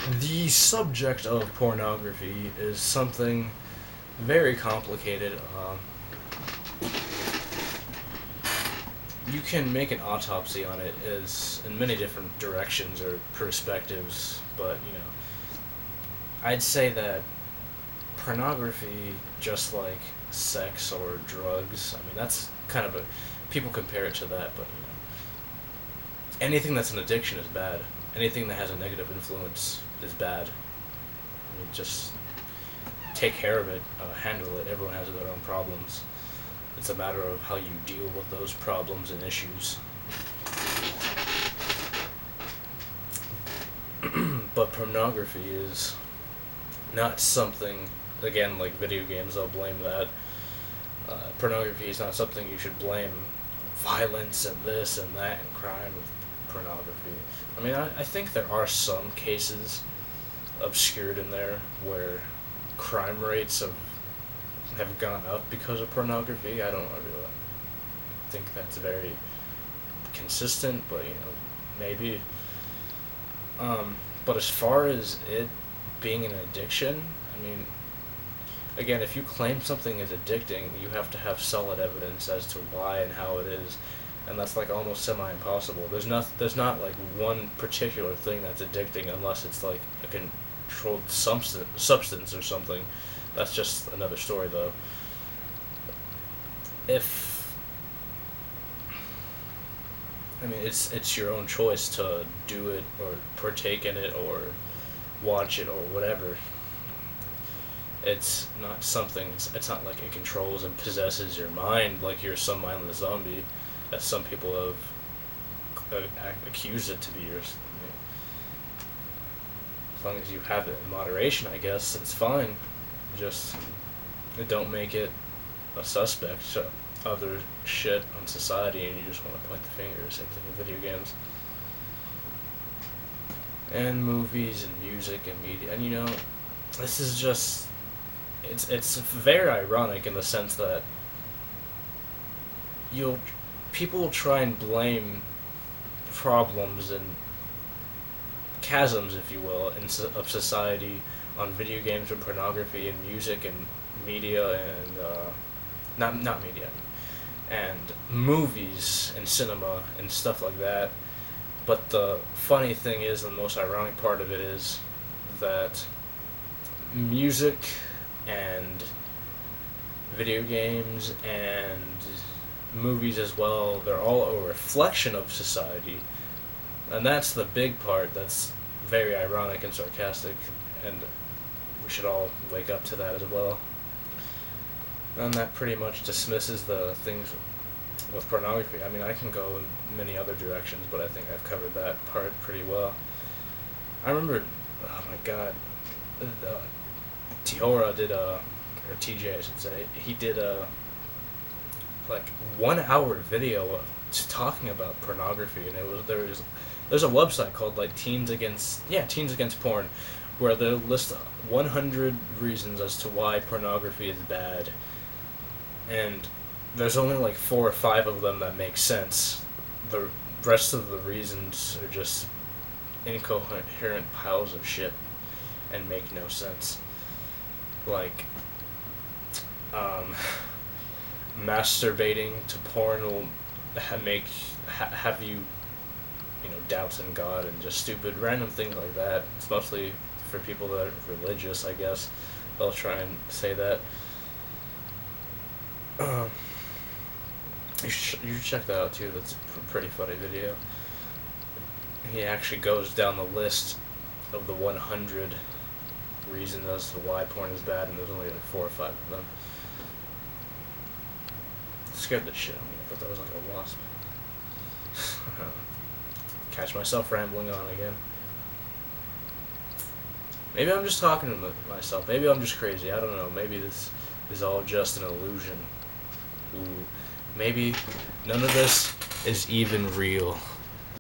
The subject of pornography is something very complicated. You can make an autopsy on it as in many different directions or perspectives, but I'd say that pornography, just like sex or drugs, I mean that's kind of a people compare it to that, but anything that's an addiction is bad. Anything that has a negative influence is bad. I mean, just take care of it, handle it. Everyone has their own problems. It's a matter of how you deal with those problems and issues. But pornography is not something, again, like video games, I'll blame that. Pornography is not something you should blame violence and this and that and crime with pornography. I mean, I think there are some cases obscured in there where crime rates have gone up because of pornography. I don't really think that's very consistent, but maybe. But as far as it being an addiction, I mean, again, if you claim something is addicting, you have to have solid evidence as to why and how it is, and that's like almost semi-impossible. There's not like one particular thing that's addicting unless it's like a controlled substance or something. That's just another story, though. If I mean, it's your own choice to do it or partake in it or watch it or whatever. It's not something. It's not like it controls and possesses your mind like you're some mindless zombie, as some people have accused it to be. Yours. As long as you have it in moderation, I guess it's fine. Just don't make it a suspect to other shit on society, and you just want to point the finger. Same thing with video games and movies and music and media. And this is just it's very ironic in the sense that people will try and blame problems and chasms, if you will, of society on video games and pornography and music and media and not media and movies and cinema and stuff like that. But the funny thing is, and the most ironic part of it is that music and video games and movies as well, they're all a reflection of society. And that's the big part that's very ironic and sarcastic, and we should all wake up to that as well. And that pretty much dismisses the things with pornography. I mean, I can go in many other directions, but I think I've covered that part pretty well. I remember, oh my god, Tiora did or TJ I should say, he did a like 1 hour video talking about pornography, and there's a website called like Teens Against Porn, where they list 100 reasons as to why pornography is bad, and there's only like 4 or 5 of them that make sense. The rest of the reasons are just incoherent piles of shit and make no sense. Like, masturbating to porn will have you, doubts in God and just stupid random things like that. It's mostly for people that are religious, I guess. They'll try and say that. You should check that out too. That's a pretty funny video. He actually goes down the list of the 100 reasons as to why porn is bad, and there's only like 4 or 5 of them. It scared the shit out of me. I thought that was like a wasp. Catch myself rambling on again. Maybe I'm just talking to myself. Maybe I'm just crazy. I don't know. Maybe this is all just an illusion. Ooh. Maybe none of this is even real.